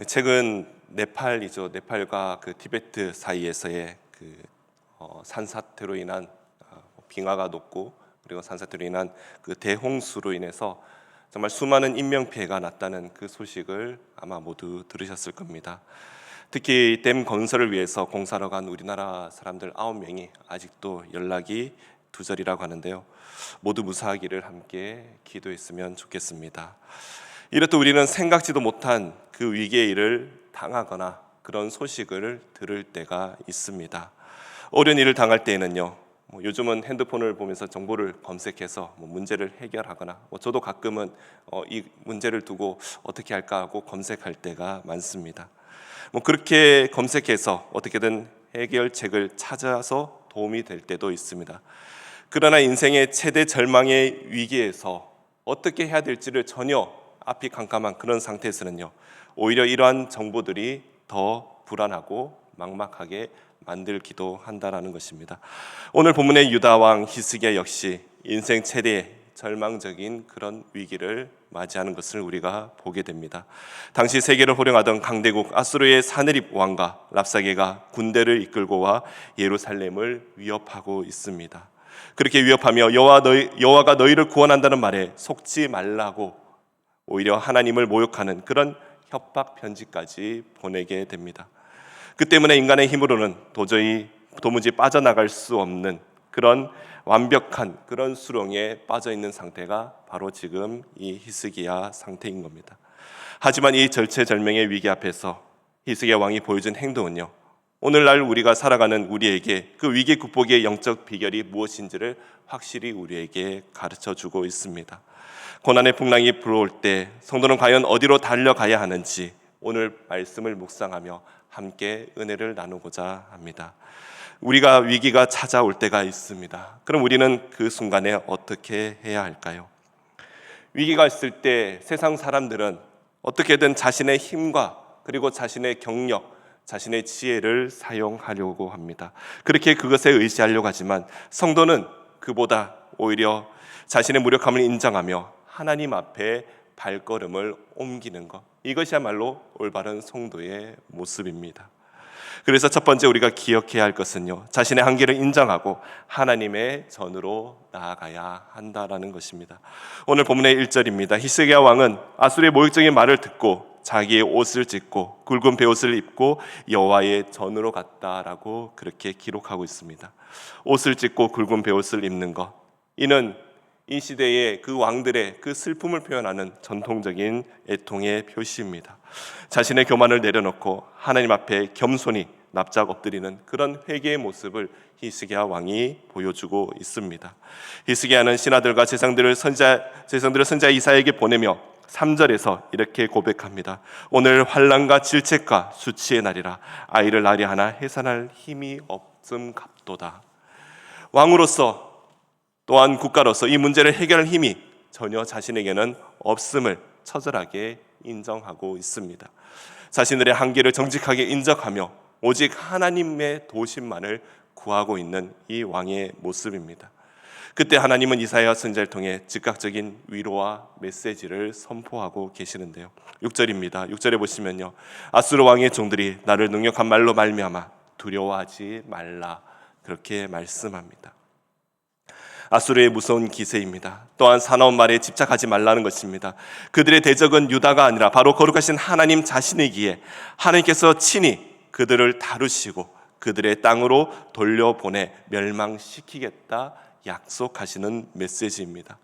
최근 네팔과 그 티베트 사이에서의 산사태로 인한 빙하가 녹고, 그리고 산사태로 인한 그 대홍수로 인해서 정말 수많은 인명 피해가 났다는 그 소식을 아마 모두 들으셨을 겁니다. 특히 댐 건설을 위해서 공사로 간 우리나라 사람들 9명이 아직도 연락이 두절이라고 하는데요. 모두 무사하기를 함께 기도했으면 좋겠습니다. 이렇듯 우리는 생각지도 못한 그 위기의 일을 당하거나 그런 소식을 들을 때가 있습니다. 어려운 일을 당할 때에는요, 요즘은 핸드폰을 보면서 정보를 검색해서 문제를 해결하거나, 저도 가끔은 이 문제를 두고 어떻게 할까 하고 검색할 때가 많습니다. 그렇게 검색해서 어떻게든 해결책을 찾아서 도움이 될 때도 있습니다. 그러나 인생의 최대 절망의 위기에서 어떻게 해야 될지를 전혀 앞이 캄캄한 그런 상태에서는요, 오히려 이러한 정보들이 더 불안하고 막막하게 만들기도 한다라는 것입니다. 오늘 본문의 유다 왕 히스기야 역시 인생 최대의 절망적인 그런 위기를 맞이하는 것을 우리가 보게 됩니다. 당시 세계를 호령하던 강대국 아수르의 사네립 왕과 랍사게가 군대를 이끌고 와 예루살렘을 위협하고 있습니다. 그렇게 위협하며 여호와가 너희를 구원한다는 말에 속지 말라고 오히려 하나님을 모욕하는 그런 협박 편지까지 보내게 됩니다. 그 때문에 인간의 힘으로는 도무지 빠져나갈 수 없는 그런 완벽한 그런 수렁에 빠져 있는 상태가 바로 지금 이 히스기야 상태인 겁니다. 하지만 이 절체절명의 위기 앞에서 히스기야 왕이 보여준 행동은요, 오늘날 우리가 살아가는 우리에게 그 위기 극복의 영적 비결이 무엇인지를 확실히 우리에게 가르쳐주고 있습니다. 고난의 풍랑이 불어올 때 성도는 과연 어디로 달려가야 하는지 오늘 말씀을 묵상하며 함께 은혜를 나누고자 합니다. 우리가 위기가 찾아올 때가 있습니다. 그럼 우리는 그 순간에 어떻게 해야 할까요? 위기가 있을 때 세상 사람들은 어떻게든 자신의 힘과 그리고 자신의 경력, 자신의 지혜를 사용하려고 합니다. 그렇게 그것에 의지하려고 하지만 성도는 그보다 오히려 자신의 무력함을 인정하며 하나님 앞에 발걸음을 옮기는 것, 이것이야말로 올바른 성도의 모습입니다. 그래서 첫 번째 우리가 기억해야 할 것은요, 자신의 한계를 인정하고 하나님의 전으로 나아가야 한다라는 것입니다. 오늘 본문의 1절입니다. 히스기야 왕은 아수르의 모욕적인 말을 듣고 자기의 옷을 찢고 굵은 베옷을 입고 여호와의 전으로 갔다라고 그렇게 기록하고 있습니다. 옷을 찢고 굵은 베옷을 입는 것, 이는 이 시대의 그 왕들의 그 슬픔을 표현하는 전통적인 애통의 표시입니다. 자신의 교만을 내려놓고 하나님 앞에 겸손히 납작 엎드리는 그런 회개의 모습을 히스기야 왕이 보여주고 있습니다. 히스기야는 신하들과 제사장들을 선지자 이사야에게 보내며 3절에서 이렇게 고백합니다. 오늘 환난과 질책과 수치의 날이라 아이를 낳으려 하나 해산할 힘이 없음 갑도다. 왕으로서 또한 국가로서 이 문제를 해결할 힘이 전혀 자신에게는 없음을 처절하게 인정하고 있습니다. 자신들의 한계를 정직하게 인정하며 오직 하나님의 도우심만을 구하고 있는 이 왕의 모습입니다. 그때 하나님은 이사야 선지자를 통해 즉각적인 위로와 메시지를 선포하고 계시는데요. 6절입니다. 6절에 보시면요, 아수르 왕의 종들이 나를 능력한 말로 말미암아 두려워하지 말라, 그렇게 말씀합니다. 아수르의 무서운 기세입니다. 또한 사나운 말에 집착하지 말라는 것입니다. 그들의 대적은 유다가 아니라 바로 거룩하신 하나님 자신이기에 하나님께서 친히 그들을 다루시고 그들의 땅으로 돌려보내 멸망시키겠다 약속하시는 메시지입니다.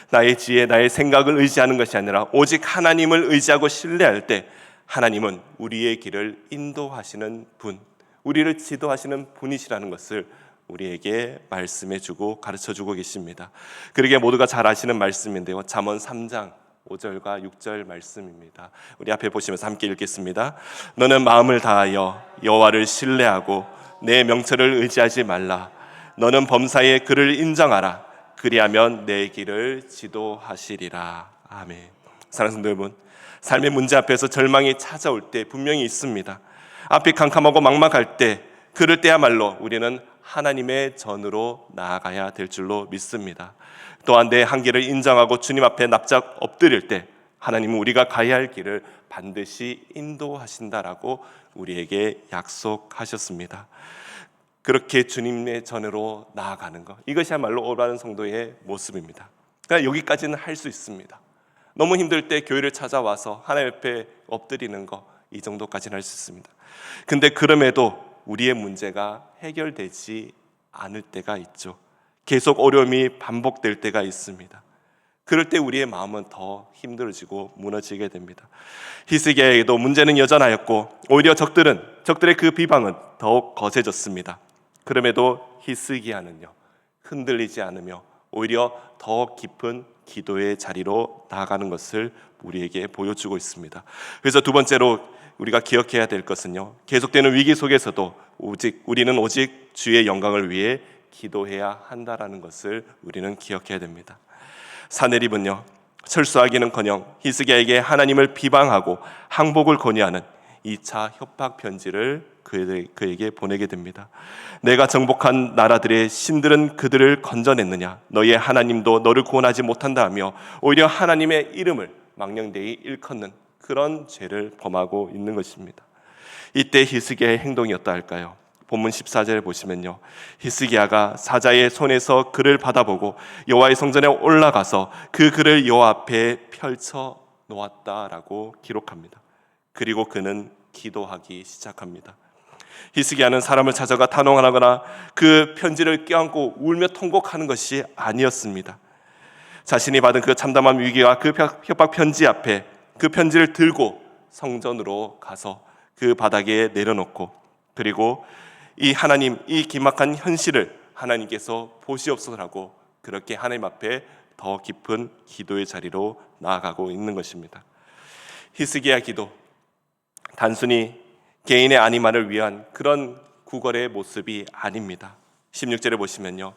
나의 지혜, 나의 생각을 의지하는 것이 아니라 오직 하나님을 의지하고 신뢰할 때 하나님은 우리의 길을 인도하시는 분, 우리를 지도하시는 분이시라는 것을 우리에게 말씀해주고 가르쳐주고 계십니다. 그러기에 모두가 잘 아시는 말씀인데요, 잠언 3장 5절과 6절 말씀입니다. 우리 앞에 보시면서 함께 읽겠습니다. 너는 마음을 다하여 여호와를 신뢰하고 내 명철을 의지하지 말라. 너는 범사에 그를 인정하라. 그리하면 내 길을 지도하시리라. 아멘. 사랑하는 성도 여러분, 삶의 문제 앞에서 절망이 찾아올 때 분명히 있습니다. 앞이 캄캄하고 막막할 때, 그럴 때야말로 우리는 하나님의 전으로 나아가야 될 줄로 믿습니다. 또한 내 한계를 인정하고 주님 앞에 납작 엎드릴 때 하나님은 우리가 가야 할 길을 반드시 인도하신다라고 우리에게 약속하셨습니다. 그렇게 주님의 전으로 나아가는 것, 이것이야말로 올바른 성도의 모습입니다. 그러니까 여기까지는 할 수 있습니다. 너무 힘들 때 교회를 찾아와서 하나님 옆에 엎드리는 거, 이 정도까지는 할 수 있습니다. 근데 그럼에도 우리의 문제가 해결되지 않을 때가 있죠. 계속 어려움이 반복될 때가 있습니다. 그럴 때 우리의 마음은 더 힘들어지고 무너지게 됩니다. 히스기야에게도 문제는 여전하였고 오히려 적들의 그 비방은 더욱 거세졌습니다. 그럼에도 히스기야는요, 흔들리지 않으며 오히려 더 깊은 기도의 자리로 나아가는 것을 우리에게 보여주고 있습니다. 그래서 두 번째로 우리가 기억해야 될 것은요, 계속되는 위기 속에서도 우리는 오직 주의 영광을 위해 기도해야 한다라는 것을 우리는 기억해야 됩니다. 사내립은요, 철수하기는커녕 히스기야에게 하나님을 비방하고 항복을 권유하는 2차 협박 편지를 그에게 보내게 됩니다. 내가 정복한 나라들의 신들은 그들을 건져냈느냐? 너희의 하나님도 너를 구원하지 못한다 하며 오히려 하나님의 이름을 망령되이 일컫는 그런 죄를 범하고 있는 것입니다. 이때 히스기야의 행동이 어떠 할까요? 본문 14절을 보시면요, 히스기야가 사자의 손에서 글을 받아보고 여호와의 성전에 올라가서 그 글을 여호와 앞에 펼쳐 놓았다라고 기록합니다. 그리고 그는 기도하기 시작합니다. 히스기야는 사람을 찾아가 단호하거나 그 편지를 껴안고 울며 통곡하는 것이 아니었습니다. 자신이 받은 그 참담한 위기와 그 협박 편지 앞에 그 편지를 들고 성전으로 가서 그 바닥에 내려놓고, 그리고 이 기막한 현실을 하나님께서 보시옵소서라고 그렇게 하나님 앞에 더 깊은 기도의 자리로 나아가고 있는 것입니다. 히스기야 기도, 단순히 개인의 안위만을 위한 그런 구걸의 모습이 아닙니다. 16절에 보시면요,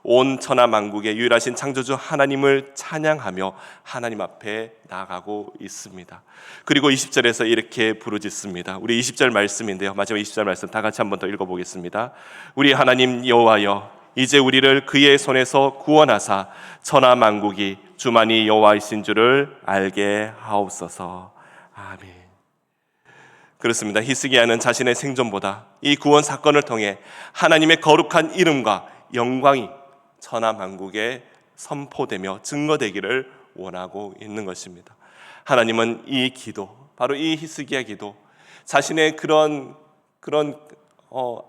온 천하 만국의 유일하신 창조주 하나님을 찬양하며 하나님 앞에 나아가고 있습니다. 그리고 20절에서 이렇게 부르짖습니다. 우리 20절 말씀인데요, 마지막 20절 말씀 다 같이 한번 더 읽어보겠습니다. 우리 하나님 여호와여, 이제 우리를 그의 손에서 구원하사 천하 만국이 주만이 여호와이신 줄을 알게 하옵소서. 아멘. 그렇습니다. 히스기야는 자신의 생존보다 이 구원 사건을 통해 하나님의 거룩한 이름과 영광이 천하 만국에 선포되며 증거되기를 원하고 있는 것입니다. 하나님은 이 기도, 바로 이 히스기야 기도, 자신의 그런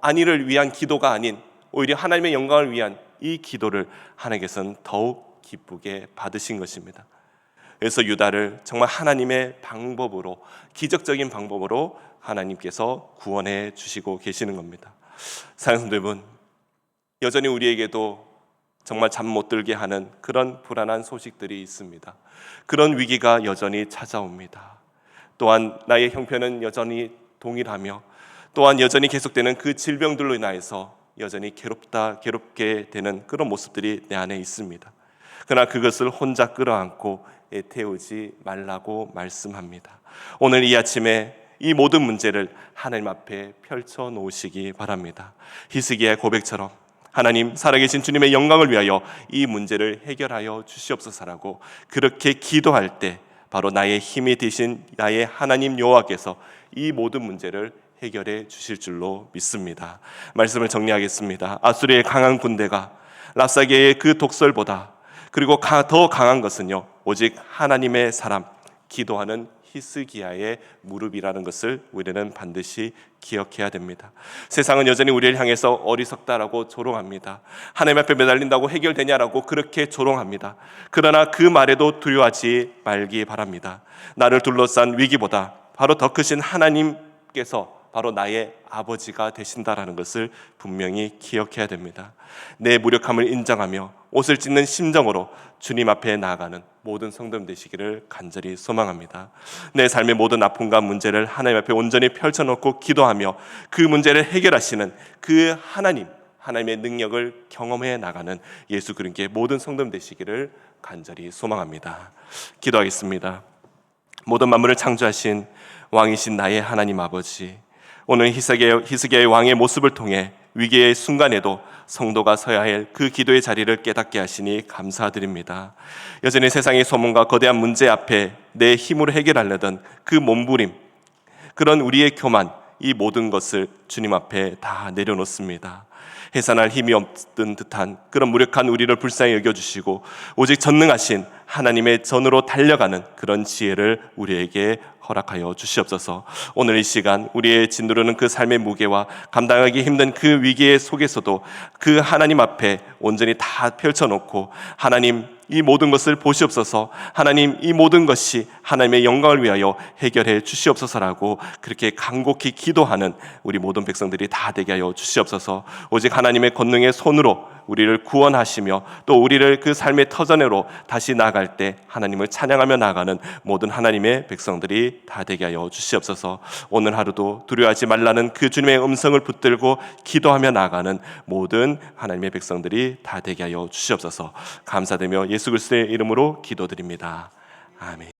안위를 위한 기도가 아닌 오히려 하나님의 영광을 위한 이 기도를 하나님께서는 더욱 기쁘게 받으신 것입니다. 그래서 유다를 정말 하나님의 방법으로, 기적적인 방법으로 하나님께서 구원해 주시고 계시는 겁니다. 사랑하는 여러분, 여전히 우리에게도 정말 잠 못 들게 하는 그런 불안한 소식들이 있습니다. 그런 위기가 여전히 찾아옵니다. 또한 나의 형편은 여전히 동일하며 또한 여전히 계속되는 그 질병들로 인하여서 여전히 괴롭게 되는 그런 모습들이 내 안에 있습니다. 그러나 그것을 혼자 끌어안고 애태우지 말라고 말씀합니다. 오늘 이 아침에 이 모든 문제를 하나님 앞에 펼쳐 놓으시기 바랍니다. 히스기야의 고백처럼 하나님, 살아계신 주님의 영광을 위하여 이 문제를 해결하여 주시옵소서라고 그렇게 기도할 때 바로 나의 힘이 되신 나의 하나님 여호와께서 이 모든 문제를 해결해 주실 줄로 믿습니다. 말씀을 정리하겠습니다. 아수리의 강한 군대가 랍사게의 그 독설보다, 그리고 더 강한 것은요, 오직 하나님의 사람, 기도하는 히스기야의 무릎이라는 것을 우리는 반드시 기억해야 됩니다. 세상은 여전히 우리를 향해서 어리석다라고 조롱합니다. 하나님 앞에 매달린다고 해결되냐라고 그렇게 조롱합니다. 그러나 그 말에도 두려워하지 말기 바랍니다. 나를 둘러싼 위기보다 바로 더 크신 하나님께서 바로 나의 아버지가 되신다라는 것을 분명히 기억해야 됩니다. 내 무력함을 인정하며 옷을 찢는 심정으로 주님 앞에 나아가는 모든 성도님 되시기를 간절히 소망합니다. 내 삶의 모든 아픔과 문제를 하나님 앞에 온전히 펼쳐놓고 기도하며 그 문제를 해결하시는 그 하나님의 능력을 경험해 나가는 예수 그리스도의 모든 성도님 되시기를 간절히 소망합니다. 기도하겠습니다. 모든 만물을 창조하신 왕이신 나의 하나님 아버지, 오늘 히스기야의 왕의 모습을 통해 위기의 순간에도 성도가 서야 할 그 기도의 자리를 깨닫게 하시니 감사드립니다. 여전히 세상의 소문과 거대한 문제 앞에 내 힘으로 해결하려던 그 몸부림, 그런 우리의 교만, 이 모든 것을 주님 앞에 다 내려놓습니다. 해산할 힘이 없던 듯한 그런 무력한 우리를 불쌍히 여겨주시고 오직 전능하신 하나님의 전으로 달려가는 그런 지혜를 우리에게 허락하여 주시옵소서. 오늘 이 시간 우리의 짓누르는 그 삶의 무게와 감당하기 힘든 그 위기의 속에서도 그 하나님 앞에 온전히 다 펼쳐놓고 하나님 이 모든 것을 보시옵소서, 하나님 이 모든 것이 하나님의 영광을 위하여 해결해 주시옵소서라고 그렇게 간곡히 기도하는 우리 모든 백성들이 다 되게 하여 주시옵소서. 오직 하나님의 권능의 손으로 우리를 구원하시며 또 우리를 그 삶의 터전으로 다시 나아갈 때 하나님을 찬양하며 나아가는 모든 하나님의 백성들이 다 되게 하여 주시옵소서. 오늘 하루도 두려워하지 말라는 그 주님의 음성을 붙들고 기도하며 나아가는 모든 하나님의 백성들이 다 되게 하여 주시옵소서. 감사드리며 예수 그리스도의 이름으로 기도드립니다. 아멘.